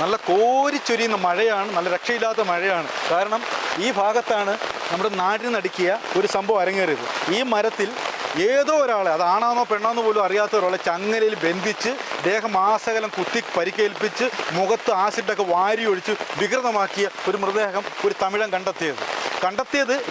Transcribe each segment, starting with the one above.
നല്ല കോരിച്ചൊരിയുന്ന മഴയാണ്, നല്ല രക്ഷയില്ലാത്ത മഴയാണ്. കാരണം ഈ ഭാഗത്താണ് നമ്മുടെ നാടിന് നടുക്കിയ ഒരു സംഭവം അരങ്ങേറിയത്. ഈ മരത്തിൽ ഏതോ ഒരാളെ, അത് ആണാന്നോ പെണ്ണാന്നോ പോലും അറിയാത്ത ഒരാളെ ചങ്ങലയിൽ ബന്ധിച്ച് ദേഹമാസകലം കുത്തി പരിക്കേൽപ്പിച്ച് മുഖത്ത് ആസിഡൊക്കെ വാരി ഒഴിച്ച് വികൃതമാക്കിയ ഒരു മൃതദേഹം ഒരു തമിഴൻ കണ്ടെത്തിയത്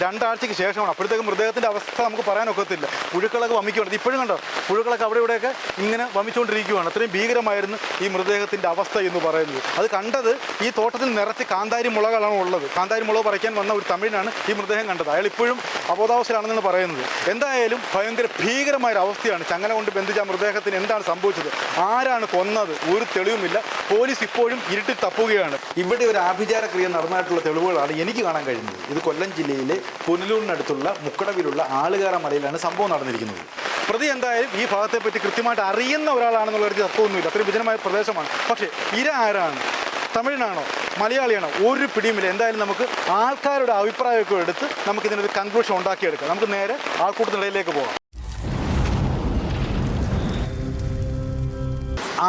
2 ആഴ്ചയ്ക്ക് ശേഷമാണ്. അപ്പോഴത്തേക്കും മൃതദേഹത്തിൻ്റെ അവസ്ഥ നമുക്ക് പറയാനൊക്കത്തില്ല. പുഴുക്കളൊക്കെ വമിക്കുന്നുണ്ട്. ഇപ്പോഴും കണ്ടോ, പുഴുക്കളൊക്കെ അവിടെ ഇവിടെയൊക്കെ ഇങ്ങനെ വമിച്ചുകൊണ്ടിരിക്കുകയാണ്. അത്രയും ഭീകരമായിരുന്നു ഈ മൃതദേഹത്തിൻ്റെ അവസ്ഥ എന്ന് പറയുന്നത്. അത് കണ്ടത് ഈ തോട്ടത്തിൽ നിറച്ച് കാന്താരി മുളകളാണ് ഉള്ളത്. കാന്താരി മുളക് പറിക്കാൻ വന്ന ഒരു തമിഴിനാണ് ഈ മൃതദേഹം കണ്ടത്. അയാൾ ഇപ്പോഴും അബോധാവസ്ഥയിലാണെന്നാണ് പറയുന്നത്. എന്തായാലും ഭയങ്കര ഭീകരമായൊരു അവസ്ഥയാണ്. ചങ്ങല കൊണ്ട് ബന്ധിച്ച ആ മൃതദേഹത്തിന് എന്താണ് സംഭവിച്ചത്, ആരാണ് കൊന്നത്, ഒരു തെളിവുമില്ല. പോലീസ് ഇപ്പോഴും ഇരുട്ടിൽ തപ്പുകയാണ്. ഇവിടെ ഒരു ആഭിചാര ക്രിയ നടന്നായിട്ടുള്ള തെളിവുകളാണ് എനിക്ക് കാണാൻ കഴിഞ്ഞത്. ഇത് കൊല്ലം ജില്ലയിലെ പുനലൂരിനടുത്തുള്ള മുക്കടവിലുള്ള ആളുകാര മലയിലാണ് സംഭവം നടന്നിരിക്കുന്നത്. പ്രതി എന്തായാലും ഈ ഭാഗത്തെപ്പറ്റി കൃത്യമായിട്ട് അറിയുന്ന ഒരാളാണെന്നുള്ള ഒരു തത്വമൊന്നുമില്ല. അത്രയും വിജനമായ പ്രദേശമാണ്. പക്ഷേ ഇര ആരാണ്, തമിഴനാണോ മലയാളിയാണോ, ഒരു പിടിയുമില്ല. എന്തായാലും നമുക്ക് ആൾക്കാരുടെ അഭിപ്രായമൊക്കെ എടുത്ത് നമുക്കിതിനൊരു കൺക്ലൂഷൻ ഉണ്ടാക്കിയെടുക്കാം. നമുക്ക് നേരെ ആൾക്കൂട്ടത്തിനിടയിലേക്ക് പോകാം.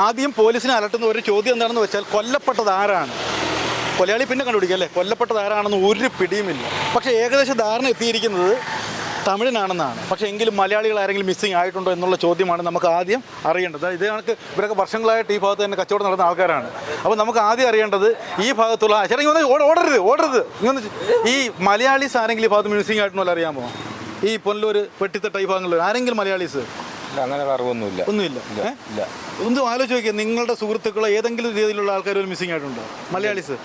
ആദ്യം പോലീസിനെ അലട്ടുന്ന ഒരു ചോദ്യം എന്താണെന്ന് വെച്ചാൽ, കൊല്ലപ്പെട്ടത് ആരാണ്? കൊലയാളി പിന്നെ കണ്ടുപിടിക്കുക അല്ലേ, കൊല്ലപ്പെട്ടത് ആരാണെന്ന് ഒരു പിടിയുമില്ല. പക്ഷേ ഏകദേശം ധാരണ എത്തിയിരിക്കുന്നത് തമിഴനാണെന്നാണ്. പക്ഷേ എങ്കിലും മലയാളികൾ ആരെങ്കിലും മിസ്സിങ് ആയിട്ടുണ്ടോ എന്നുള്ള ചോദ്യമാണ് നമുക്ക് ആദ്യം അറിയേണ്ടത്. ഇത് കണക്ക് ഇവരൊക്കെ വർഷങ്ങളായിട്ട് ഈ ഭാഗത്ത് തന്നെ കച്ചവടം നടന്ന ആൾക്കാരാണ്. അപ്പോൾ നമുക്ക് ആദ്യം അറിയേണ്ടത് ഈ ഭാഗത്തുള്ള ചേട്ടാ ഇങ്ങനെ ഓടരുത് ഇങ്ങനെ ഈ മലയാളീസ് ആരെങ്കിലും ഈ ഭാഗത്ത് മിസ്സിങ് ആയിട്ടുണ്ടോ അറിയാമോ? ഈ പുനലൂർ വെട്ടിത്തട്ട ഈ ഭാഗങ്ങളിൽ ആരെങ്കിലും മലയാളീസ്? അങ്ങനെ അറിവൊന്നുമില്ല. ഒന്നുമില്ല. ഒന്നും ആലോചിച്ച് നോക്കിയാൽ നിങ്ങളുടെ സുഹൃത്തുക്കളോ ഏതെങ്കിലും രീതിയിലുള്ള ആൾക്കാർ ഒരു മിസ്സിങ് ആയിട്ടുണ്ടോ മലയാളീസ്?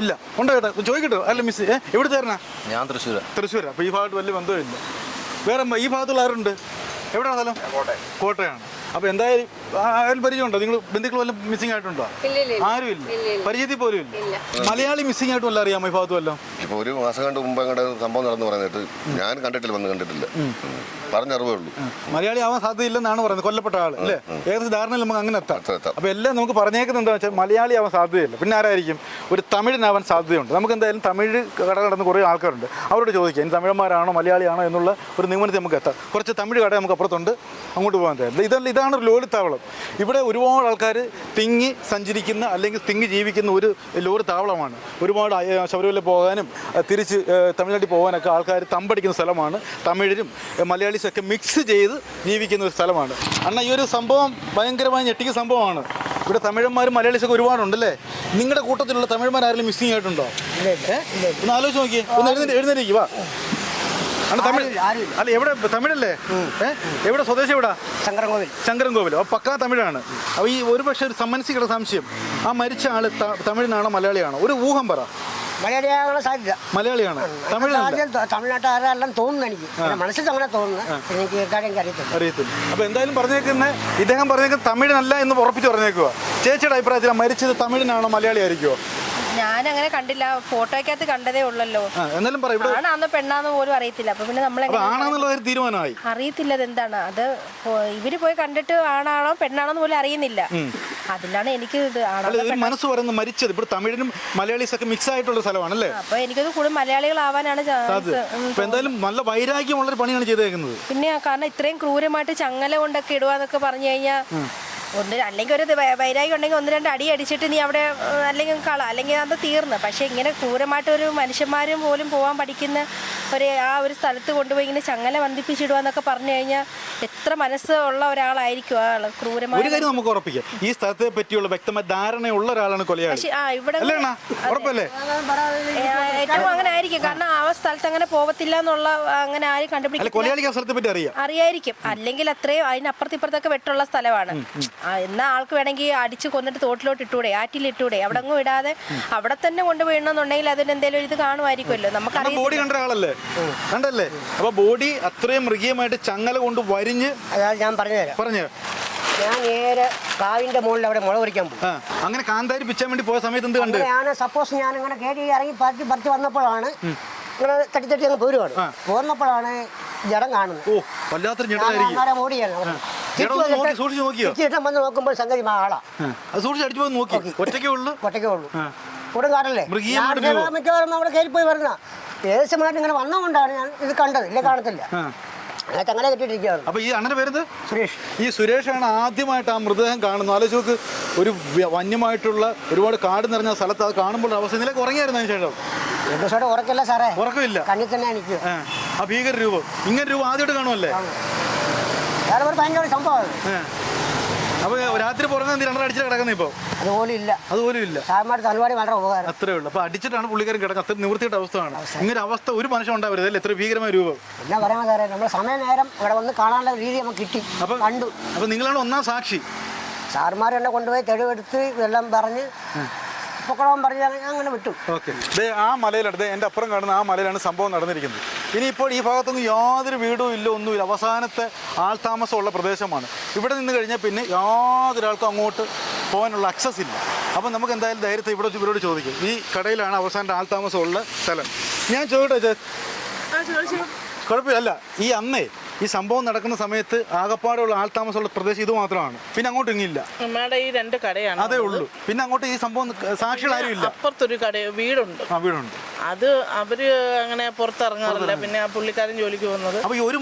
ഇല്ല. ഉണ്ടോ ചേട്ടാ? ചോദിക്കട്ടോ. അല്ല മിസ് എവിടെ തരണ? ഞാൻ തൃശ്ശൂർ. അപ്പോൾ ഈ ഭാഗത്ത് വലിയ ബന്ധമില്ല. വേറെ ഈ ഭാഗത്തുള്ള ആരുണ്ട്? എവിടെയാണ് സ്ഥലം? കോട്ടയാണ്. അപ്പോൾ എന്തായാലും ആരും പരിചയമുണ്ടോ? നിങ്ങൾ ബന്ധുക്കൾ വല്ല മിസ്സിംഗ് ആയിട്ടുണ്ടോ? ആരുമില്ല, പരിചയത്തിൽ പോലും ഇല്ല. മലയാളി മിസ്സിംഗ് ആയിട്ട് വല്ല അറിയാമോ ഈ ഭാഗത്ത് വല്ലതും? ഇപ്പോൾ ഒരു മാസം കണ്ട് മുമ്പ് അങ്ങോട്ട് സംഭവം നടന്നു പറഞ്ഞിട്ട് ഞാൻ കണ്ടിട്ടില്ല, പറഞ്ഞറിവേ ഉള്ളൂ. മലയാളി ആവാൻ സാധ്യതയില്ലെന്നാണ് പറയുന്നത് കൊല്ലപ്പെട്ട ആൾ അല്ലേ? ഏകദേശം ധാരണയിൽ നമുക്ക് അങ്ങനെ എത്താം. അപ്പോൾ എല്ലാം നമുക്ക് പറഞ്ഞേക്കുന്നത് എന്താ വെച്ചാൽ മലയാളി ആവാൻ സാധ്യതയില്ല. പിന്നെ ആരായിരിക്കും? ഒരു തമിഴനാവാൻ സാധ്യതയുണ്ട്. നമുക്ക് എന്തായാലും തമിഴ് കട കടന്ന് കുറേ ആൾക്കാരുണ്ട്, അവരോട് ചോദിക്കാം ഇനി തമിഴന്മാരാണോ മലയാളിയാണോ എന്നുള്ള ഒരു നിഗമനത്തിൽ നമുക്ക് എത്താം. കുറച്ച് തമിഴ് കട നമുക്ക് അപ്പുറത്തുണ്ട്, അങ്ങോട്ട് പോകാൻ തയ്യാറില്ല. ഇതാണ് ഒരു ലോറി താവളം. ഇവിടെ ഒരുപാട് ആൾക്കാർ തിങ്ങി സഞ്ചരിക്കുന്ന അല്ലെങ്കിൽ തിങ്ങി ജീവിക്കുന്ന ഒരു ലോറി താവളമാണ്. ഒരുപാട് ശബരിമല പോകാനും തിരിച്ച് തമിഴ്നാട്ടിൽ പോകാനൊക്കെ ആൾക്കാർ തമ്പടിക്കുന്ന സ്ഥലമാണ്. തമിഴരും മലയാളീസൊക്കെ മിക്സ് ചെയ്ത് ജീവിക്കുന്ന ഒരു സ്ഥലമാണ്. അണ്ണാ ഈ ഒരു സംഭവം ഭയങ്കരമായി ഞെട്ടിക്കുന്ന സംഭവമാണ്. ഇവിടെ തമിഴന്മാരും മലയാളീസൊക്കെ ഒരുപാടുണ്ടല്ലേ? നിങ്ങളുടെ കൂട്ടത്തിലുള്ള തമിഴന്മാർ ആരെങ്കിലും മിസ്സിങ് ആയിട്ടുണ്ടോ? ഒന്ന് ആലോചിച്ച് നോക്കിയേ. ഒന്ന് എഴുന്നേരിക്കും വാ. തമിഴ് അല്ല, എവിടെ തമിഴല്ലേ? എവിടെ സ്വദേശം? എവിടെ? ശങ്കരൻകോവിൽ. അപ്പോൾ പക്കാ തമിഴാണ്. അപ്പോൾ ഈ ഒരു പക്ഷേ ഒരു സമ്മൻസികളുടെ സംശയം, ആ മരിച്ച ആള് തമിഴനാണോ മലയാളിയാണോ? ഒരു ഊഹം പറ. മലയാളിയാണ്. തമിഴ്നാട്ടുകാരെല്ലാം തോന്നുന്നു. എനിക്ക് മനസ്സിൽ അങ്ങനെ തോന്നുന്നു. എനിക്ക് അറിയത്തില്ല. അപ്പോൾ എന്തായാലും ഇദ്ദേഹം പറഞ്ഞേക്കുന്നത് തമിഴനല്ല എന്ന് ഉറപ്പിച്ച് പറഞ്ഞേക്കുക. ചേച്ചിയുടെ അഭിപ്രായത്തിൽ മരിച്ചത് തമിഴനാണോ മലയാളി ആയിരിക്കുമോ? ഞാൻ അങ്ങനെ കണ്ടില്ല, ഫോട്ടോയ്ക്കകത്ത് കണ്ടതേ ഉള്ളല്ലോ. എന്നാലും ആണാന്നോ പെണ്ണാന്നോ പോലും അറിയത്തില്ല. അപ്പൊ പിന്നെ നമ്മളെ തീരുമാനമായി അറിയത്തില്ല എന്താണ് അത്. ഇവര് പോയി കണ്ടിട്ട് ആണാണോ പെണ്ണാണോ പോലും അറിയുന്നില്ല. അതിലാണ് എനിക്ക് മനസ്സ് പറയുന്നത് മരിച്ചത് ഇവിടെ തമിഴിനും മലയാളീസൊക്കെ മിക്സ് ആയിട്ടുള്ള സ്ഥലമാണല്ലേ? അപ്പൊ എനിക്കത് കൂടുതൽ മലയാളികളാവാനാണ് ചാൻസ്. എന്തായാലും നല്ല വൈരാഗ്യമുള്ളൊരു പണിയാണ് ചെയ്തേക്കുന്നത്. പിന്നെ കാരണം ഇത്രയും ക്രൂരമായിട്ട് ചങ്ങല കൊണ്ടൊക്കെ ഇടുവാന്നൊക്കെ പറഞ്ഞു കഴിഞ്ഞാൽ അല്ലെങ്കിൽ ഒരു വൈരാഗ്യം ഉണ്ടെങ്കിൽ 1-2 അടി അടിച്ചിട്ട് നീ അവിടെ അല്ലെങ്കിൽ അല്ലെങ്കിൽ അത് തീർന്ന്. പക്ഷെ ഇങ്ങനെ ക്രൂരമായിട്ടൊരു മനുഷ്യന്മാരും പോലും പോകാൻ പഠിക്കുന്ന ഒരു സ്ഥലത്ത് കൊണ്ടുപോയി ഇങ്ങനെ ചങ്ങല ബന്ധിപ്പിച്ചിടുവാന്നൊക്കെ പറഞ്ഞു കഴിഞ്ഞാൽ എത്ര മനസ്സുള്ള ഒരാളായിരിക്കും ആ ആള്. ക്രൂരമായ ഒരു കാര്യം നമുക്ക് ഉറപ്പിക്കാം, ഈ സ്ഥലത്തെ പറ്റിയുള്ള വ്യക്തമായ ധാരണയുള്ള ഒരാളാണ് കൊലയാളി. ഇവിടെ ഏറ്റവും അങ്ങനെ ആയിരിക്കും. കാരണം ആ സ്ഥലത്ത് അങ്ങനെ പോകത്തില്ല എന്നുള്ള അങ്ങനെ ആരും കണ്ടുപിടിക്കില്ല, അറിയായിരിക്കും. അല്ലെങ്കിൽ അത്രയും അതിനപ്പുറത്തിപ്പുറത്തൊക്കെ വെട്ടുള്ള സ്ഥലമാണ്. എന്നാ ആൾക്ക് വേണമെങ്കിൽ അടിച്ച് കൊന്നിട്ട് തോട്ടിലോട്ട് ഇട്ടൂടെ, ആറ്റിലിട്ടൂടെ. അവിടെ അങ്ങ് വിടാതെ അവിടെ തന്നെ കൊണ്ടുപോയിണ്ടെന്നുണ്ടെങ്കിൽ അതിന് എന്തെങ്കിലും ഇത് കാണുമായിരിക്കുമല്ലോ. നമുക്കറിയാം. ബോഡി കണ്ട ആളല്ലേ? കണ്ടല്ലേ? അപ്പൊ ബോഡി അത്രയും മൃഗീയമായിട്ട് ചങ്ങല കൊണ്ട് വരിഞ്ഞ് ഞാൻ പറഞ്ഞു ഞാൻ നേരെ കാവിന്റെ മുകളിൽ അവിടെ മുള പറിക്കാൻ പോകും. അങ്ങനെ കാന്താരി പിച്ചാൻ വേണ്ടി പോയ സമയത്ത് എന്ത് കണ്ട്? സപ്പോസ് ഞാൻ അങ്ങനെ കയറി ഇറങ്ങി പറിച്ച് വന്നപ്പോഴാണ് ഇങ്ങനെ തട്ടി അങ്ങ് പോരുന്നപ്പോഴാണ് ജഡം കാണുന്നത്. ഓടിയാണ് വന്ന് നോക്കുമ്പോൾ സംഗതി ആളാ. ഒറ്റയ്ക്കേ ഉള്ളൂ. കൂടെ കാണല്ലേ? മിക്കവാറും അവിടെ കയറി പോയി വരുന്ന ഏകദേശമായിട്ട് ഇങ്ങനെ വന്നുകൊണ്ടാണ് ഞാൻ ഇത് കണ്ടത്. ഇല്ല കാണത്തില്ല. ചങ്ങല കെട്ടിട്ടിരിക്കുകയാണ്. അപ്പൊ ഈ അണ്ണന്റെ പേരെന്ത്? സുരേഷ്. ഈ സുരേഷാണ് ആദ്യമായിട്ട് ആ മൃതദേഹം കാണുന്നത്. ആലോചിച്ച് നോക്ക്, ഒരു വന്യമായിട്ടുള്ള ഒരുപാട് കാട് നിറഞ്ഞ സ്ഥലത്ത് അത് കാണുമ്പോൾ അവസ്ഥ ഇതിലേക്ക് ഉറങ്ങിയായിരുന്നു അതിന് ശേഷം? 2 ദിവസമായിട്ട് ഉറക്കില്ല സാറേ, ഉറക്കമില്ല, കണ്ണിൽ തന്നെ എനിക്ക്. ആ ഭീകര രൂപം, ഇങ്ങനെ രൂപം ആദ്യമായിട്ട് കാണുമല്ലേ? വേറെ ഒരു ഭയങ്കര സംഭവമാണ്. അപ്പൊ രാത്രി പുറമെ 2 അടിച്ചിട്ട് കിടക്കുന്നത് ഇപ്പോൾ? അതുപോലും ഇല്ല, അതുപോലും ഇല്ല. സാറന്മാരുടെ തലവാടി വളരെ ഉപകാരം. അത്രേ ഉള്ളൂ. അപ്പൊ അടിച്ചിട്ടാണ് പുള്ളിക്കാരൻ കിടക്കുന്നത്. അത്ര നിവൃത്തിയുടെ അവസ്ഥയാണ്. ഇങ്ങനെ അവസ്ഥ ഒരു മനുഷ്യൻ ഉണ്ടാവരുത് അല്ലേ? എത്ര ഭീകരമായ രൂപം. എന്നാ പറയാൻ സാറേ, നമ്മൾ സമയ നേരം ഇവിടെ വന്ന് കാണാനുള്ള രീതി നമുക്ക് കിട്ടി, കണ്ടു. അപ്പൊ നിങ്ങളാണ് ഒന്നാം സാക്ഷി. സാറുമാർ എന്നെ കൊണ്ടുപോയി തെളിവെടുത്ത് എല്ലാം പറഞ്ഞ് പൊക്കളം പറഞ്ഞ് അങ്ങനെ വിട്ടു. ഓക്കെ, ആ മലയിലാണ്, എൻ്റെ അപ്പുറം കാണുന്ന ആ മലയിലാണ് സംഭവം നടന്നിരിക്കുന്നത്. ഇനിയിപ്പോൾ ഈ ഭാഗത്തൊന്നും യാതൊരു വീടും ഇല്ല, ഒന്നുമില്ല. അവസാനത്തെ ആൾതാമസമുള്ള പ്രദേശമാണ്. ഇവിടെ നിന്ന് കഴിഞ്ഞാൽ പിന്നെ യാതൊരാൾക്കും അങ്ങോട്ട് പോകാനുള്ള അക്സസ് ഇല്ല. അപ്പം നമുക്ക് എന്തായാലും ധൈര്യത്തെ ഇവരോട് ചോദിക്കും. ഈ കടയിലാണ് അവസാനത്തെ ആൾതാമസമുള്ള സ്ഥലം. ഞാൻ ചോദിക്കട്ടെ, കുഴപ്പമില്ല. ഈ അന്നേ ഈ സംഭവം നടക്കുന്ന സമയത്ത് ആകപ്പാടുള്ള ആൾതാമസമുള്ള പ്രദേശം ഇത് മാത്രമാണ്, പിന്നെ അങ്ങോട്ട് ഇങ്ങില്ല. നമ്മുടെ ഈ 2 കടയാണ് അതേ ഉള്ളൂ. പിന്നെ അങ്ങോട്ട് ഈ സംഭവം സാക്ഷികൾ ആരും ഇല്ല. അപ്പുറത്തൊരു വീടുണ്ട്. ആ വീടുണ്ട്. അത് അവര് അങ്ങനെ പുറത്തിറങ്ങാറില്ല. പിന്നെ ആ പുള്ളിക്കാരൻ ജോലിക്ക് പോകുന്നത്. അപ്പൊ ഈ ഒരു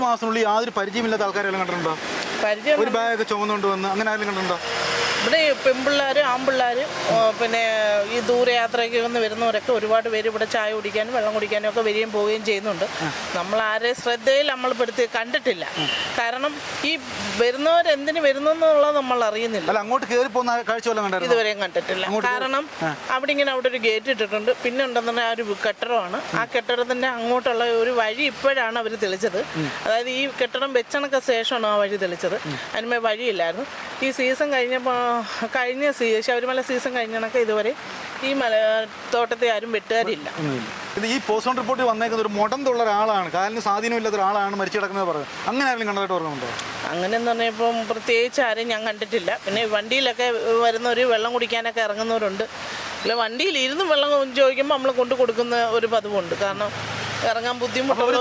മാസത്തിനുള്ളിൽ യാതൊരു പരിചയമില്ലാത്ത ആൾക്കാരെല്ലാം കണ്ടിട്ടുണ്ടോ? പരിചയം ഒരു ബാഗൊക്കെ ചുമന്നുകൊണ്ട് വന്ന് അങ്ങനെ ആരെങ്കിലും കണ്ടിട്ടുണ്ടോ? ഇവിടെ പെൺപിള്ളേര് ആൺപിള്ളേര് പിന്നെ ഈ ദൂരയാത്രയ്ക്ക് വന്ന് വരുന്നവരൊക്കെ ഒരുപാട് പേര് ഇവിടെ ചായ കുടിക്കാനും വെള്ളം കുടിക്കാനും ഒക്കെ വരികയും പോവുകയും ചെയ്യുന്നുണ്ട്. നമ്മൾ ആരെ ശ്രദ്ധയിൽ നമ്മൾ പെടുത്തി കണ്ടിട്ടില്ല. കാരണം ഈ വരുന്നവരെന്തിന് വരുന്നു എന്നുള്ളത് നമ്മൾ അറിയുന്നില്ല. അല്ല, അങ്ങോട്ട് കയറി പോകുന്ന കാഴ്ച ഇതുവരെയും കണ്ടിട്ടില്ല. കാരണം അവിടെ ഒരു ഗേറ്റ് ഇട്ടിട്ടുണ്ട്. പിന്നെ ഉണ്ടെന്നുണ്ടെങ്കിൽ ആ ഒരു കെട്ടിടമാണ്. ആ കെട്ടിടത്തിന്റെ അങ്ങോട്ടുള്ള ഒരു വഴി ഇപ്പോഴാണ് അവർ തെളിച്ചത്. അതായത് ഈ കെട്ടിടം വെച്ചണക്ക ശേഷമാണ് ആ വഴി തെളിച്ചത്. അതിന്മേൽ വഴിയില്ലായിരുന്നു. ഈ സീസൺ കഴിഞ്ഞ ശബരിമല സീസൺ കഴിഞ്ഞണക്കെ ഇതുവരെ ഈ തോട്ടത്തെ ആരും വെട്ടുകാരില്ല. ഇത് ഈ പോസ്റ്റ്മോർട്ടം റിപ്പോർട്ടിൽ വന്നേക്കുന്ന ഒരു മുടന്തുള്ള ഒരാളാണ്, കാലിന് സ്വാധീനമില്ലാത്ത ഒരാളാണ് മരിച്ചു കിടക്കുന്നത് പറയുന്നത്. അങ്ങനെ ആരെങ്കിലും കണ്ടതായിട്ട് ഓർമ്മയുണ്ടോ? അങ്ങനെയെന്ന് പറഞ്ഞാൽ ഇപ്പം പ്രത്യേകിച്ച് ആരെയും ഞാൻ കണ്ടിട്ടില്ല. പിന്നെ വണ്ടിയിലൊക്കെ വരുന്നവർ വെള്ളം കുടിക്കാനൊക്കെ ഇറങ്ങുന്നവരുണ്ട്. അല്ല, വണ്ടിയിൽ ഇരുന്ന് വെള്ളം ചോദിക്കുമ്പോൾ നമ്മൾ കൊണ്ടു കൊടുക്കുന്ന ഒരു പതിവുണ്ട്. കാരണം ഇറങ്ങാൻ ബുദ്ധിമുട്ടുള്ള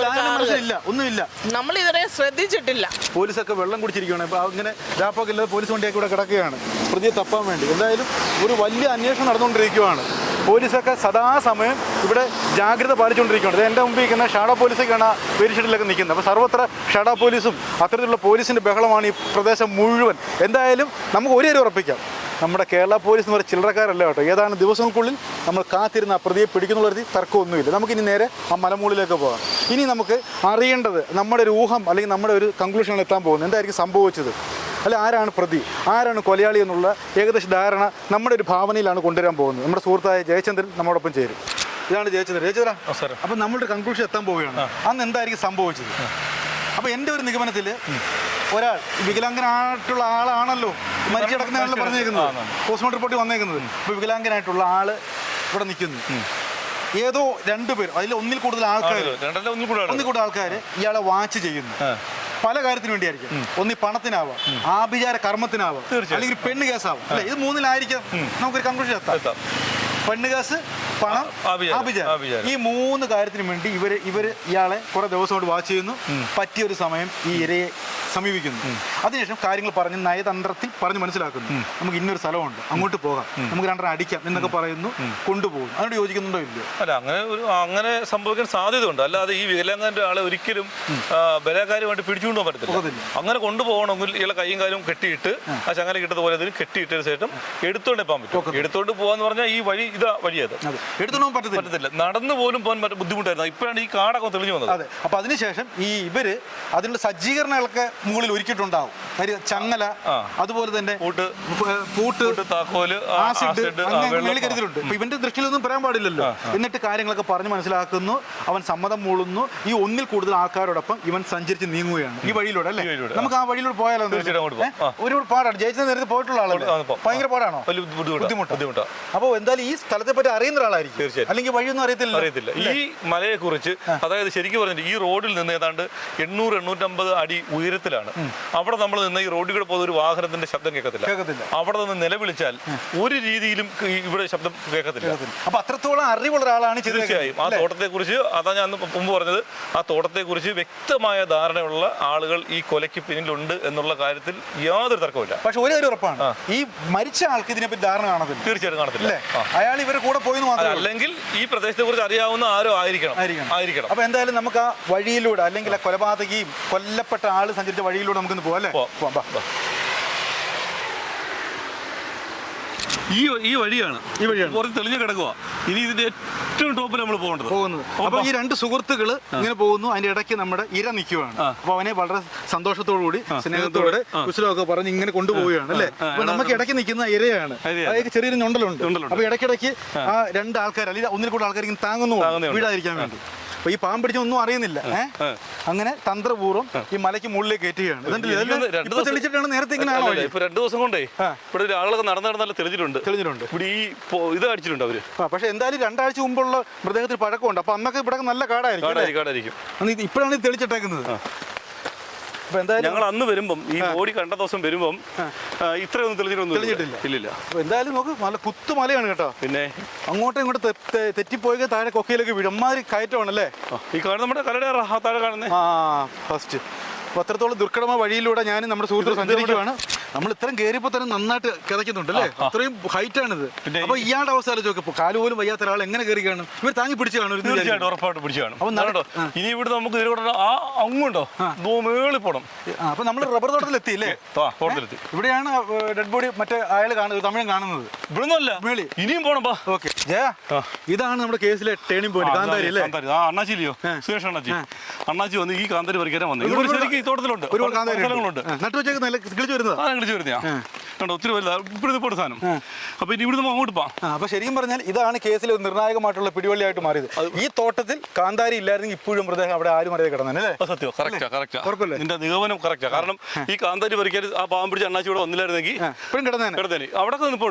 ഒന്നുമില്ല, നമ്മൾ ഇതുവരെ ശ്രദ്ധിച്ചിട്ടില്ല. പോലീസൊക്കെ വെള്ളം കുടിച്ചിരിക്കുകയാണ്. ഇപ്പോൾ അങ്ങനെ രാപ്പൊക്കെ പോലീസ് വണ്ടിയൊക്കെ ഇവിടെ കിടക്കുകയാണ് പ്രതിയെ തപ്പാൻ വേണ്ടി. എന്തായാലും ഒരു വലിയ അന്വേഷണം നടന്നുകൊണ്ടിരിക്കുകയാണ്. പോലീസൊക്കെ സദാസമയം ഇവിടെ ജാഗ്രത പാലിച്ചുകൊണ്ടിരിക്കുകയാണ്. എൻ്റെ മുമ്പിൽ ഇരിക്കുന്ന ഷാഡോ പോലീസൊക്കെയാണ് വേരിഷീറ്റിലൊക്കെ നിൽക്കുന്നത്. അപ്പോൾ സർവത്ര ഷാഡോ പോലീസും അത്തരത്തിലുള്ള പോലീസിൻ്റെ ബഹളമാണ് ഈ പ്രദേശം മുഴുവൻ. എന്തായാലും നമുക്ക് ഒരു കാര്യം ഉറപ്പിക്കാം, നമ്മുടെ കേരള പോലീസ് എന്ന് പറയുന്ന ചില്ലറക്കാരല്ല കേട്ടോ. ഏതാനും ദിവസങ്ങൾക്കുള്ളിൽ നമ്മൾ കാത്തിരുന്ന ആ പ്രതിയെ പിടിക്കുന്നുള്ള തർക്കമൊന്നുമില്ല. നമുക്കിനി നേരെ ആ മലമുകളിലേക്ക് പോകാം. ഇനി നമുക്ക് അറിയേണ്ടത് നമ്മുടെ ഒരു ഊഹം അല്ലെങ്കിൽ നമ്മുടെ ഒരു കൺക്ലൂഷനിൽ എത്താൻ പോകുന്നത് എന്തായിരിക്കും സംഭവിച്ചത്, അല്ല ആരാണ് പ്രതി, ആരാണ് കൊലയാളി എന്നുള്ള ഏകദേശ ധാരണ നമ്മുടെ ഒരു ഭാവനയിലാണ് കൊണ്ടുവരാൻ പോകുന്നത്. നമ്മുടെ സുഹൃത്തായ ജയചന്ദ്രൻ നമ്മോടൊപ്പം ചേരും. ഇതാണ് ജയചന്ദ്രൻ. ജയചന്ദ്ര, അപ്പം നമ്മളുടെ കൺക്ലൂഷൻ എത്താൻ പോവുകയാണ്. അന്ന് എന്തായിരിക്കും സംഭവിച്ചത്? അപ്പോൾ എൻ്റെ ഒരു നിഗമനത്തിൽ ഒരാൾ വികലാംഗനായിട്ടുള്ള ആളാണല്ലോ മരിച്ചു കിടക്കുന്നതാണല്ലോ പറഞ്ഞേക്കുന്നത്, പോസ്റ്റ്മോർട്ടം റിപ്പോർട്ടിൽ വന്നേക്കുന്നത്. അപ്പോൾ വികലാംഗനായിട്ടുള്ള ആൾ ഇവിടെ നിൽക്കുന്നു. ഏതോ 2 പേർ, അതിൽ ഒന്നിൽ കൂടുതൽ ആൾക്കാർ ഇയാളെ വാച്ച് ചെയ്യുന്നു. പല കാര്യത്തിന് വേണ്ടിയായിരിക്കും. ഒന്നി പണത്തിനാവാം, ആഭിചാര കർമ്മത്തിനാവാം, അല്ലെങ്കിൽ പെണ്ണ് കേസാവാം. അല്ലെ, ഇത് 3-ലായിരിക്കും നമുക്കൊരു കൺക്ലൂഷൻ എത്താം. പെണ്ണ് കേസ്, പണം, ആഭിചാരം. ഈ 3 കാര്യത്തിനും വേണ്ടി ഇവര് ഇയാളെ കുറെ ദിവസം കൊണ്ട് വാച്ച് ചെയ്യുന്നു. പറ്റിയൊരു സമയം ഈ ഇരയെ സമീപിക്കുന്നു. അതിനുശേഷം കാര്യങ്ങൾ പറഞ്ഞ് നയതന്ത്രത്തിൽ പറഞ്ഞ് മനസ്സിലാക്കുന്നു. നമുക്ക് ഇന്നൊരു സ്ഥലമുണ്ട്, അങ്ങോട്ട് പോകാം, നമുക്ക് 2 അടിക്കാം എന്നൊക്കെ പറയുന്നു. കൊണ്ടുപോകും. അതിനോട് യോജിക്കുന്നുണ്ടോ ഇല്ലയോ? അല്ല, അങ്ങനെ സംഭവിക്കാൻ സാധ്യതയുണ്ട്. അല്ലാതെ ഈ വികലാംഗന്റെ ആളെ ഒരിക്കലും ബലാകാരമായിട്ട് പിടിച്ചുകൊണ്ടുപോകാൻ പറ്റത്തില്ല. അങ്ങനെ കൊണ്ടുപോകണമെങ്കിൽ ഇയാളെ കൈയും കാലും കെട്ടിയിട്ട് ആ ചങ്ങല കിട്ടുന്ന പോലെ കെട്ടിയിട്ടതിന് ശേഷം എടുത്തോണ്ട് പോകാൻ പറ്റും. എടുത്തോണ്ട് പോകാന്ന് പറഞ്ഞാൽ ഈ വഴി വഴിയത് എടുത്തോണ്ട് പറ്റത്തില്ല. നടന്നു പോലും പോകാൻ ബുദ്ധിമുട്ടായിരുന്നു. ഇപ്പോഴാണ് ഈ കാടൊക്കെ തെളിഞ്ഞു വന്നത്. അതെ. അപ്പൊ അതിനുശേഷം ഇവര് അതിനുള്ള സജ്ജീകരണങ്ങളൊക്കെ മുകളിൽ ഒരുക്കിയിട്ടുണ്ടാവും. ചങ്ങല, അതുപോലെ തന്നെ പൂട്ട്, താക്കോല്, കരുതലുണ്ട്. ഇപ്പൊ ഇവന്റെ ദൃഷ്ടിയിലൊന്നും പറയാൻ പാടില്ലല്ലോ. എന്നിട്ട് കാര്യങ്ങളൊക്കെ പറഞ്ഞ് മനസ്സിലാക്കുന്നു. അവൻ സമ്മതം മൂളുന്നു. ഈ 1-ൽ കൂടുതൽ ആൾക്കാരോടൊപ്പം ഇവൻ സഞ്ചരിച്ച് നീങ്ങുകയാണ് ഈ വഴിയിലൂടെ. അല്ലേ, നമുക്ക് ആ വഴിയിലൂടെ പോയാലോ? ഒരുപാട് പാടാണ്. ജയിച്ച നേരത്തെ പോയിട്ടുള്ള ആളല്ലേ? ഭയങ്കര പാടാണോ? ബുദ്ധിമുട്ടാണ്. അപ്പോൾ എന്തായാലും ഈ സ്ഥലത്തെ പറ്റി അറിയുന്ന ഒരാളായിരിക്കും. തീർച്ചയായും. അല്ലെങ്കിൽ വഴിയൊന്നും അറിയത്തില്ല. ഈ മലയെ കുറിച്ച്, അതായത് ശരിക്കും പറഞ്ഞിട്ട് ഈ റോഡിൽ നിന്ന് ഏതാണ്ട് 800-850 അടി ഉയരത്തിൽ ഉയരത്തിലാണ്. അവിടെ നമ്മൾ നിന്ന് ഈ റോഡിൽ കൂടെ പോകുന്ന ഒരു വാഹനത്തിന്റെ ശബ്ദം കേൾക്കത്തില്ല. അവിടെ നിന്ന് നിലവിളിച്ചാൽ ഒരു രീതിയിലും ഇവിടെ ശബ്ദം കേൾക്കത്തില്ല. അപ്പൊ അത്രത്തോളം അറിവുള്ള ഒരാളാണ്. തീർച്ചയായും ആ തോട്ടത്തെക്കുറിച്ച്, അതാ ഞാൻ മുമ്പ് പറഞ്ഞത്, ആ തോട്ടത്തെക്കുറിച്ച് വ്യക്തമായ ധാരണയുള്ള ആളുകൾ ഈ കൊലയ്ക്ക് പിന്നിലുണ്ട് എന്നുള്ള കാര്യത്തിൽ യാതൊരു തർക്കമില്ല. പക്ഷെ ഒരു കാര്യം ഉറപ്പാണ്, ഈ മരിച്ച ആൾക്ക് ഇതിനെപ്പറ്റി ധാരണ കാണത്തില്ല. തീർച്ചയായിട്ടും കാണത്തില്ല. അയാൾ ഇവരുടെ കൂടെ പോയി മാത്രമേ, അല്ലെങ്കിൽ ഈ പ്രദേശത്തെ കുറിച്ച് അറിയാവുന്ന ആരോ ആയിരിക്കണം. അപ്പൊ എന്തായാലും നമുക്ക് ആ വഴിയിലൂടെ, അല്ലെങ്കിൽ ആ കൊലപാതകയും കൊല്ലപ്പെട്ട ആള് സഞ്ചരിച്ച വഴിയിലൂടെ നമുക്കൊന്ന് പോകാം അല്ലേ? ഈ വഴിയാണ് കുറച്ച് തെളിഞ്ഞു കിടക്കുക. ഇനി ഇതിന്റെ ഏറ്റവും ടോപ്പിൽ നമ്മൾ പോകുന്നത്. അപ്പൊ ഈ രണ്ട് സുഹൃത്തുക്കള് ഇങ്ങനെ പോകുന്നു, അതിന്റെ ഇടയ്ക്ക് നമ്മുടെ ഇര നിൽക്കുവാണ്. അപ്പൊ അവനെ വളരെ സന്തോഷത്തോടുകൂടി സ്നേഹത്തോടെ കുശലമൊക്കെ പറഞ്ഞ് ഇങ്ങനെ കൊണ്ടുപോവുകയാണ് അല്ലേ? അപ്പൊ നമുക്ക് ഇടയ്ക്ക് നിൽക്കുന്ന ഇരയാണ്, അതായത് ചെറിയൊരു ഞൊണ്ടലുണ്ട്. അപ്പൊ ഇടയ്ക്കിടയ്ക്ക് ആ രണ്ടാൾക്കാർ അല്ലെങ്കിൽ ഒന്നിൽ കൂടുതൽ ആൾക്കാർ ഇങ്ങനെ താങ്ങുന്നു വീഴാതിരിക്കാൻ വേണ്ടി. അപ്പൊ ഈ പാമ്പ് പിടിച്ച ഒന്നും അറിയുന്നില്ല. അങ്ങനെ തന്ത്രപൂർവ്വം ഈ മലയ്ക്ക് മുകളിലേക്ക് കയറ്റുകയാണ്. തെളിച്ചിട്ടാണ് നേരത്തെ ഇങ്ങനെയാണോ? ഇപ്പൊ 2 ദിവസം കൊണ്ടേ ഇവിടെ ആളുകളൊക്കെ നടന്നല്ല തെളിഞ്ഞിട്ടുണ്ട്. ഇവിടെ ഈ ഇത് അടിച്ചിട്ടുണ്ട് അവര്. പക്ഷെ എന്തായാലും 2 ആഴ്ച മുമ്പുള്ള മൃതദേഹത്തിൽ പഴക്കമുണ്ട്. അപ്പൊ അന്നൊക്കെ ഇവിടെ നല്ല കാടായിരിക്കും. ഇപ്പോഴാണ് ഇത് തെളിച്ചിട്ടേക്കുന്നത്. ഞങ്ങൾ അന്ന് വരുമ്പം, ഈ ബോഡി കണ്ട ദിവസം വരുമ്പം ഇത്രയൊന്നും തെളിഞ്ഞിട്ടില്ല. ഇല്ലില്ല. എന്തായാലും നോക്ക്, നല്ല കുത്തുമലയാണ് കേട്ടോ. പിന്നെ അങ്ങോട്ടും ഇങ്ങോട്ട് തെറ്റിപ്പോയി താഴെ കൊക്കയിലേക്ക് വീഴും. അമ്മാതിരി കയറ്റമാണല്ലേ ഈ കാണുന്ന നമ്മുടെ കലയുടെ താഴെ കാണുന്നത്. ഫസ്റ്റ് അപ്പോൾ അത്രത്തോളം ദുർഘടമായ വഴിയിലൂടെ ഞാൻ നമ്മുടെ സുഹൃത്തുക്കൾ സഞ്ചരിക്കുകയാണ്. നമ്മൾ ഇത്രയും കയറിയപ്പോൾ തന്നെ നന്നായിട്ട് കിതയ്ക്കുന്നുണ്ട് അല്ലേ? അത്രയും ഹൈറ്റ് ആണിത്. അപ്പോൾ ഇയാളുടെ അവസ്ഥ ആലോചിച്ച് കാല് പോലും വയ്യാത്ത ഒരാൾ എങ്ങനെ കയറി കാണും? ഇവർ താങ്ങി പിടിച്ച് കാണും. തീർച്ചയായിട്ടും ഉറപ്പായിട്ട് പിടിച്ച് കാണും. അപ്പം ഇനി ഇവിടെ നമുക്ക് അങ്ങുണ്ടോ മേളിൽ പോകണം. അപ്പോൾ നമ്മൾ റബ്ബർ തോട്ടത്തിലെത്തി അല്ലേ? തോട്ടത്തിലെത്തി. ഇവിടെയാണ് ഡെഡ് ബോഡി മറ്റേ അയാൾ കാണുന്നത്, തമിഴൻ കാണുന്നത്. ഇവിടെ നിന്നല്ല, മേളി ഇനിയും പോകണം. ഓക്കെ ജയ, ഇതാണ് നമ്മുടെ കേസിലെ ടേണിംഗ് പോയിന്റ്, കാന്താരി അല്ലേ? അണ്ണാച്ചിയില്ലയോ? സുരേഷ് അണ്ണാച്ചി വന്ന് ഈ കാന്താരി പറിക്കാൻ വന്നു. ഈ തോട്ടത്തിലുണ്ട് ഒരുപാട് സ്ഥലങ്ങളുണ്ട്. ഒത്തിരി വലുതാണ് സാധനം. അപ്പൊ ഇനി ഇവിടുന്ന് അങ്ങോട്ട് പോകാം. അപ്പൊ ശരിക്കും പറഞ്ഞാൽ ഇതാണ് കേസിൽ നിർണായകമായിട്ടുള്ള പിടിവള്ളിയായിട്ട് മാറിയത്. ഈ തോട്ടത്തിൽ കാന്താരി ഇല്ലായിരുന്നെങ്കിൽ ഇപ്പോഴും മൃതദേഹം അവിടെ ആരും അറിയാതെ കിടന്നല്ലേ? സത്യം, കറക്റ്റാ. നിന്റെ നിഗമനം കറക്റ്റാ. കാരണം ഈ കാന്താരി പറിക്കാൻ ആ പാമ്പ് പിടിച്ച അണ്ണാച്ചി ഇവിടെ വന്നില്ലായിരുന്നെങ്കിൽ ഇപ്പോഴും കിടന്നേനെ. അവിടെ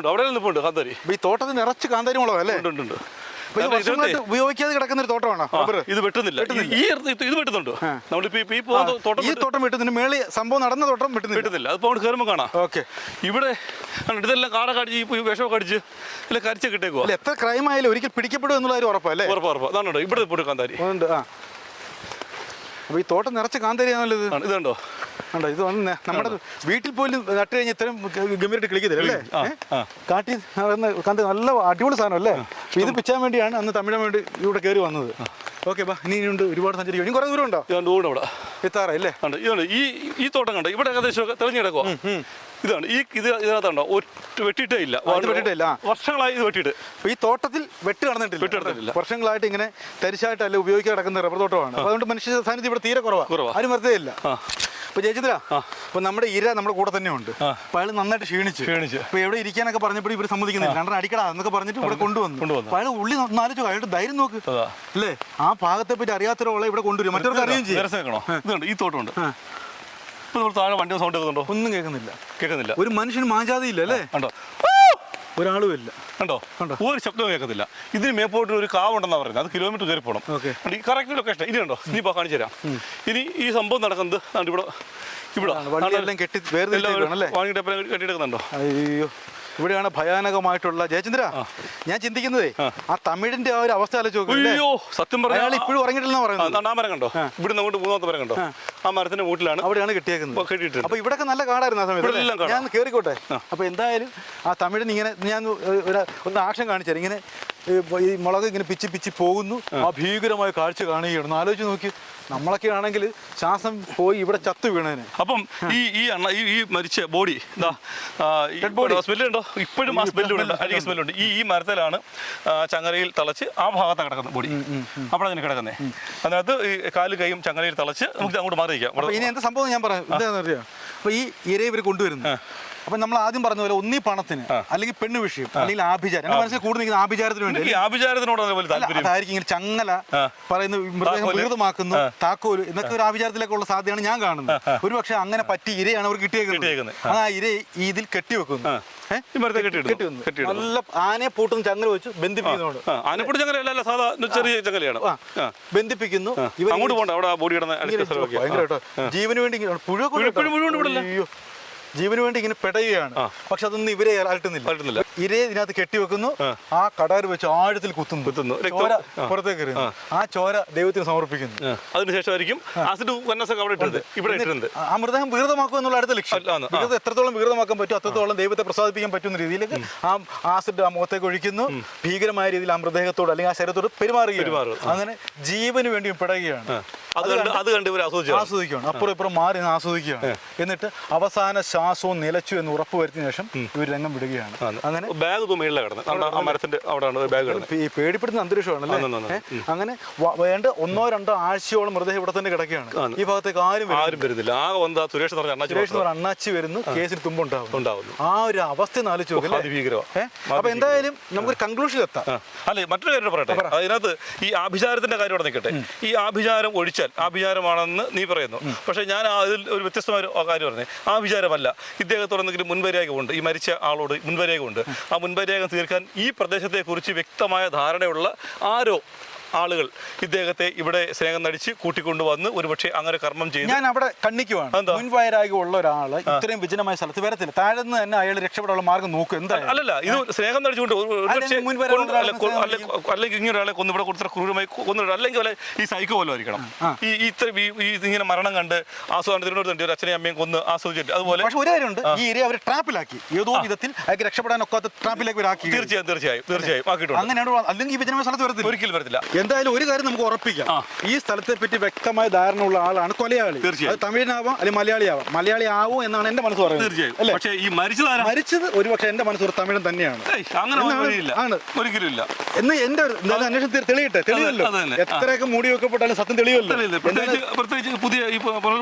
നിൽപ്പുണ്ട് കാന്താരി. ഈ തോട്ടത്തിൽ നിറച്ച് കാന്താരി മുളക് അല്ലേ? ഉണ്ട്. ഉപയോഗിക്കാതെ കിടക്കുന്ന ഒരു തോട്ടമാണ്. ഇത് വെട്ടുന്നില്ല. ഇത് വെട്ടുന്നുണ്ട്. ഈ തോട്ടം വെട്ടുന്നുണ്ട്. മേളി സംഭവം നടന്ന തോട്ടം വെട്ടുന്നില്ല. അതിപ്പോ കയറുമ്പോൾ കാണാം. ഓക്കെ, ഇവിടെ ഇതെല്ലാം കാടൊക്കെ അടിച്ച് വിഷമൊക്കെ അടിച്ച് അല്ലെ കരിച്ചൊക്കെ ഇട്ടേക്കുവാ. എത്ര ക്രൈം ആയാലും ഒരിക്കൽ പിടിക്കപ്പെടും എന്നുള്ള ഒരു ഉറപ്പല്ലേ? ഉറപ്പ്. അതാണോ ഇവിടെ പോയിട്ട് കാന്താരി ഉണ്ട്. അപ്പൊ ഈ തോട്ടം നിറച്ച് കാന്താരിയാണല്ലോ ഇത്. ഇതുണ്ടോ? ഇത് വന്ന് നമ്മുടെ വീട്ടിൽ പോലും നട്ട് കഴിഞ്ഞ് ഇത്രയും ഗംഭീരമായിട്ട് കളിക്കത്തില്ല അല്ലേ? കാട്ടി കണ്ട് നല്ല അടിപൊളി സാധനം അല്ലേ? ഇത് പിച്ചാൻ വേണ്ടിയാണ് അന്ന് തമിഴൻ വേണ്ടി ഇവിടെ കയറി വന്നത്. ഓക്കെ, ഇനിയുണ്ട് ഒരുപാട് സഞ്ചരിക്കും. ഇനി കുറെ ദൂരം ഉണ്ടോ? ഇവിടെ എത്താറല്ലേ? ഈ തോട്ടം കണ്ടോ? ഇവിടെ ഏകദേശം തെളിഞ്ഞു കിടക്കുവാ. ഇതാണ് ഇതിനകത്തുണ്ടോ വെട്ടിയിട്ടേ ഇല്ല. വർഷങ്ങളായി ഇത് വെട്ടിയിട്ട്. ഈ തോട്ടത്തിൽ വെട്ട് നടന്നിട്ടില്ല. വർഷങ്ങളായിട്ട് ഇങ്ങനെ തരിശായിട്ടല്ല ഉപയോഗിക്കാൻ കിടക്കുന്ന റബ്ബർ തോട്ടമാണ്. അതുകൊണ്ട് മനുഷ്യ സാന്നിധ്യം ഇവിടെ തീരെ കുറവാണ്. ആരും വെറുതെ ഇല്ല. അപ്പൊ ജയചന്ദ്ര, അപ്പൊ നമ്മുടെ ഇര നമ്മുടെ കൂടെ തന്നെ ഉണ്ട്. അപ്പൊ അയാൾ നന്നായിട്ട് ക്ഷീണിച്ചു. അപ്പൊ എവിടെ ഇരിക്കാനൊക്കെ പറഞ്ഞപ്പോൾ ഇവർ സമ്മതിക്കുന്നില്ല. രണ്ടര അടിക്കടാ എന്നൊക്കെ പറഞ്ഞിട്ട് ഇവിടെ കൊണ്ടുവന്നു. അപ്പൊ അയാൾ ഉള്ളി ആലോചിച്ചു, അയാളുടെ ധൈര്യം നോക്ക് അല്ലേ? ആ ഭാഗത്തെ പറ്റി അറിയാത്തവരോളെ ഇവിടെ കൊണ്ടുവരും, മറ്റവർക്ക് അറിയുകയും ചെയ്യും. ഈ തോട്ടമുണ്ട്. താഴെ വണ്ടി സൗണ്ട് കേൾക്കുന്നുണ്ടോ? ഒന്നും കേൾക്കുന്നില്ല. ഒരു മനുഷ്യന് മാജാതിയില്ല അല്ലേ? ഒരാളും ഇല്ല. കണ്ടോ? ഒരു ശബ്ദവും കേൾക്കത്തില്ല. ഇതിന് മേപ്പോട്ട് ഒരു കാവുണ്ടെന്നാ പറയുന്നത്. അത് കിലോമീറ്റർ കയറി പോകണം. കറക്റ്റ് ലൊക്കേഷൻ ഇനി ഉണ്ടോ? ഇനി ഇപ്പോൾ കാണിച്ചു തരാം. ഇനി ഈ സംഭവം നടക്കുന്നത് ഇവിടെ കെട്ടിയെടുക്കുന്നുണ്ടോ? അയ്യോ, ഇവിടെയാണ് ഭയാനകമായിട്ടുള്ള. ജയചന്ദ്ര, ഞാൻ ചിന്തിക്കുന്നതേ ആ തമിഴിന്റെ ആ ഒരു അവസ്ഥ ആലോചിച്ച് സത്യം പറഞ്ഞാൽ ഇപ്പോഴും ഉറങ്ങിയിട്ടില്ലെന്ന് പറയുന്നത്. ആ മരം കണ്ടോ? ഇവിടുന്ന് അങ്ങോട്ട് 3ാമത്തെ മരം കണ്ടോ? ആ മരത്തിന്റെ വീട്ടിലാണ്, അവിടെയാണ് കെട്ടിയേക്കുന്നത്. അപ്പൊ ഇവിടെ നല്ല കാടായിരുന്നു ആ സമയത്ത്. ഞാൻ കേറിക്കോട്ടെ. അപ്പൊ എന്തായാലും ആ തമിഴിന് ഇങ്ങനെ ഞാൻ ഒന്ന് ആക്ഷൻ കാണിച്ചാൽ ഇങ്ങനെ ഈ മുളക് ഇങ്ങനെ പിച്ചി പോകുന്നു. ആ ഭീകരമായ കാഴ്ച കാണുകയാണ്. ആലോചിച്ച് നോക്കി, നമ്മളൊക്കെ ആണെങ്കിൽ ശ്വാസം പോയി ഇവിടെ ചത്തു വീണതിന്. അപ്പം ഈ മരിച്ച ബോഡി സ്മെല്ലുണ്ടോ? ഇപ്പോഴും ആ സ്മെല്ലുണ്ട്, അഴുകിയ സ്മെല്ലുണ്ട്. ഈ മരത്തിലാണ് ചങ്ങലയിൽ തളച്ച് ആ ഭാഗത്താണ് കിടക്കുന്നത് ബോഡി. അവിടെ അങ്ങനെ കിടക്കുന്നേ. അതിനകത്ത് ഈ കാല് കൈയും ചങ്ങലയിൽ തളച്ച് നമുക്ക് അങ്ങോട്ട് മാറിയിരിക്കാം. ഇനി എന്താ സംഭവം ഞാൻ പറയാം. എന്താണെന്ന് അറിയാം? അപ്പൊ ഈ ഇരയെ ഇവർ കൊണ്ടുവരുന്നു. അപ്പൊ നമ്മൾ ആദ്യം പറഞ്ഞ പോലെ ഒന്നീ പണത്തിന് അല്ലെങ്കിൽ പെണ്ണ് വിഷയം അല്ലെങ്കിൽ ആഭിചാരം എന്റെ മനസ്സിൽ കൂടുതൽ നിൽക്കുന്ന ആഭിചാരത്തിന് വേണ്ടി ഈ ആഭിചാരത്തിനോട് അതുപോലെ താല്പര്യം അതായിരിക്കും ഇങ്ങനെ ചങ്ങല പറയുന്ന മൃതദേഹം വികൃതമാക്കുന്നു താക്കോല് എന്നൊക്കെ ഒരു ആഭിചാരത്തിലേക്കുള്ള സാധ്യതയാണ് ഞാൻ കാണുന്നത്. ഒരു പക്ഷെ അങ്ങനെ പറ്റി ഇരയാണ് അവർ കിട്ടിയേക്കുന്നത്. ആ ഇര ഇതിൽ കെട്ടിവെക്കുന്നു. നല്ല ആനയെ പൂട്ടുന്ന ചങ്ങല വെച്ച് ബന്ധിപ്പിക്കുന്നുണ്ട്. ആനപ്പൂട്ട് ചങ്ങലയല്ല, സാധാ ചെറിയ ചങ്ങലയാണ്. ബന്ധിപ്പിക്കുന്നു. അങ്ങോട്ട് പോകണ്ട, അവിടെ ബോഡി ജീവന് വേണ്ടി ജീവന് വേണ്ടി ഇങ്ങനെ പെടയുകയാണ്. പക്ഷെ അതൊന്നും ഇവരെ അലട്ടുന്നില്ല. ഇരയെ ഇതിനകത്ത് കെട്ടിവെക്കുന്നു. ആ കടാര് വെച്ച് ആഴത്തിൽ കുത്തുന്നു. ചോര പുറത്തേക്ക് എറിയുന്നു. ആ ചോര ദൈവത്തിന് സമർപ്പിക്കുന്നു. അതിനുശേഷമായിരിക്കും ആ മൃതദേഹം വികൃതമാക്കുക എന്നുള്ള അടുത്ത ലക്ഷ്യം. വികൃതം എത്രത്തോളം വികൃതമാക്കാൻ പറ്റും അത്രത്തോളം ദൈവത്തെ പ്രസാദിപ്പിക്കാൻ പറ്റുന്ന രീതിയിലേക്ക് ആ ആസിഡ് ആ മുഖത്തേക്ക് ഒഴിക്കുന്നു. ഭീകരമായ രീതിയിൽ ആ മൃതദേഹത്തോട് അല്ലെങ്കിൽ ആ ശരീരത്തോട് പെരുമാറുകയാണ്. അങ്ങനെ ജീവന് വേണ്ടി പെടുകയാണ്. അത് കണ്ട് ഇവർ ആസ്വദിക്കുകയാണ്. അപ്പുറം ഇപ്പുറം മാറി ആസ്വദിക്കുകയാണ്. എന്നിട്ട് അവസാന ശ്വാസവും നിലച്ചു എന്ന് ഉറപ്പുവരുത്തിയ ശേഷം ഇവർ രംഗം വിടുകയാണ്. അങ്ങനെ ബാഗ് ഈ പേടിപ്പെടുന്ന അന്തരീക്ഷമാണല്ലേ. അങ്ങനെ വേണ്ട 1-2 ആഴ്ചയോളം മൃതദേഹം ഇവിടെ തന്നെ കിടക്കുകയാണ്. ഈ ഭാഗത്തേക്ക് ആരും വരുന്നില്ല. സുരേഷ് അണ്ണാച്ചി വരുന്നു. കേസിൽ തുമ്പുണ്ടാവുന്നു. ആ ഒരു അവസ്ഥ ആലോചിച്ച് നോക്കല്ലേ. അപ്പൊ എന്തായാലും നമുക്കൊരു കൺക്ലൂഷൻ എത്താം. അല്ലെ, മറ്റൊരു കാര്യം പറയട്ടെ. അതിനകത്ത് ഈ ആഭിചാരത്തിന്റെ കാര്യം അവിടെ നിൽക്കട്ടെ. ഈ ആഭിചാരം ഒഴിച്ചാൽ ആഭിചാരമാണെന്ന് നീ പറയുന്നു. പക്ഷെ ഞാൻ അതിൽ ഒരു വ്യത്യസ്തമായ കാര്യം പറഞ്ഞു. ആഭിചാരമല്ല, ഇദ്ദേഹത്തോട് എന്തെങ്കിലും മുൻവൈരാഗ്യം ഉണ്ട്, ഈ മരിച്ച ആളോട് മുൻവൈരാഗ്യം ഉണ്ട്. ആ മുൻവൈരാഗ്യം തീർക്കാൻ ഈ പ്രദേശത്തെക്കുറിച്ച് വ്യക്തമായ ധാരണയുള്ള ആരോ ആളുകൾ ഇദ്ദേഹത്തെ ഇവിടെ സ്നേഹം നടിച്ച് കൂട്ടിക്കൊണ്ടുവന്ന് ഒരുപക്ഷെ അങ്ങനെ കർമ്മം ചെയ്തു. ഞാൻ അവിടെ കണ്ണിക്കുവാണ്. മുൻവൈരാഗ്യമുള്ള ഒരാള് ഇത്രയും വിജനമായ സ്ഥലത്ത് വരത്തില്ല. താഴെ നിന്ന് തന്നെ അയാൾ രക്ഷപ്പെടാനുള്ള മാർഗം നോക്കും. എന്താ അല്ലല്ല, ഇത് സ്നേഹം നടിച്ചുകൊണ്ട് അല്ലെങ്കിൽ ഇങ്ങനെ ഒരാളെ കൊന്നിവിടെ കൊടുത്ത ക്രൂരമായി കൊന്നിട, അല്ലെങ്കിൽ ഈ സൈക്കോ പോലും ആയിരിക്കണം. ഈ ഇങ്ങനെ മരണം കണ്ട് ആസ്വാദനത്തിനോട് ഒരു അച്ഛനെയും അമ്മയും കൊന്ന് ആസ്വദിച്ചിട്ട് അതുപോലെ. പക്ഷെ ഒരു കാര്യമുണ്ട്, ഈ ഏരിയ അവർ ട്രാപ്പിലാക്കി. ഏതോ വിധത്തിൽ അയാൾക്ക് രക്ഷപ്പെടാൻ ഒക്കാത്ത ട്രാപ്പിലേക്ക് ആക്കി. തീർച്ചയായും ആക്കിയിട്ടുണ്ട്. അങ്ങനെയാണ്. അല്ലെങ്കിൽ ഈ വിജനമായ സ്ഥലത്ത് വരത്തില്ല, ഒരിക്കലും വരത്തില്ല. എന്തായാലും ഒരു കാര്യം നമുക്ക് ഉറപ്പിക്കാം, ഈ സ്ഥലത്തെ പറ്റി വ്യക്തമായ ധാരണ ഉള്ള ആളാണ് കൊലയാളി. അത് തമിഴനാവാം അല്ലെങ്കിൽ മലയാളിയാവാം. മലയാളി ആവും എന്നാണ് എന്റെ മനസ്സ് പറയുന്നത്. പക്ഷേ ഈ മരിച്ചത് ഒരുപക്ഷെ എന്റെ മനസ്സ് ഒരു തമിഴൻ തന്നെയാണ്. ഒരിക്കലും ഇല്ല എന്ന് എന്റെ അന്വേഷണത്തിൽ തെളിയട്ടെ. തെളിയല്ലോ, എത്രയൊക്കെ മൂടി വെക്കപ്പെട്ടാലും സത്യം തെളിയല്ലോ. പ്രത്യേകിച്ച് പുതിയ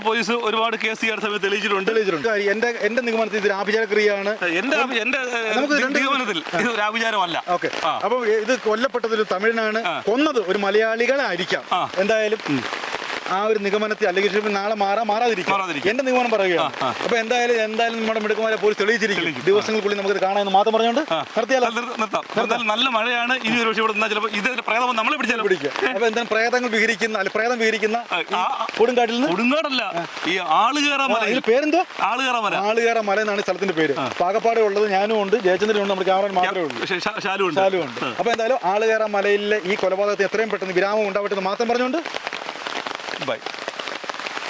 പോലീസ് ഒരുപാട് കേസ് ചെയ്യാൻ സമയത്ത് തെളിയിച്ചിട്ടുണ്ട്. എന്റെ നിഗമനത്തിൽ ഇത് ആഭിചാരക്രിയയാണ്. എന്റെ നിഗമനത്തിൽ ഇത് ഒരു ആഭിചാരമല്ല. ഓക്കെ, അപ്പൊ ഇത് കൊല്ലപ്പെട്ടതൊരു തമിഴനാണ്, കൊന്നത് ഒരു മലയാളികളായിരിക്കാം. എന്തായാലും ആ ഒരു നിഗമനത്തിൽ അല്ലെങ്കിൽ നാളെ മാറാതിരിക്കും എന്റെ നിഗമനം പറയുകയാണ്. അപ്പൊ എന്തായാലും നമ്മുടെ മിടുക്കന്മാരെ പോലീസ് തെളിയിച്ചിരിക്കും. ദിവസങ്ങൾക്കുള്ളിൽ നമുക്ക് കാണാമെന്ന് മാത്രം പറഞ്ഞുകൊണ്ട് നിർത്തിയാലോ. നല്ല മഴയാണ്. ഇനി ഒരു ഇവിടെ ചിലപ്പോൾ ഇത് പ്രേതം നമ്മളെ പിടിക്കും. അപ്പൊ എന്തായാലും പ്രേതം വിഹരിക്കുന്ന കൊടുങ്കാട്ടിൽ നിന്ന്, കൊടുങ്കാടല്ല, ഈ ആളുകേറ മല. പേരെന്തോ? ആളുകേറ മല എന്നാണ് സ്ഥലത്തിന്റെ പേര്. പാകപ്പാടെ ഉള്ളത് ഞാനും ഉണ്ട്, ജയചന്ദ്രനും ഉണ്ട്, നമ്മുടെ ക്യാമറ മാത്രമേ ഉള്ളൂ, ശാലു ഉണ്ട്. അപ്പൊ എന്തായാലും ആളുകേറ മലയിലെ ഈ കൊലപാതകത്തെ എത്രയും പെട്ടെന്ന് വിരാമം ഉണ്ടാവട്ടെ എന്ന് മാത്രം പറഞ്ഞുകൊണ്ട് ബൈ.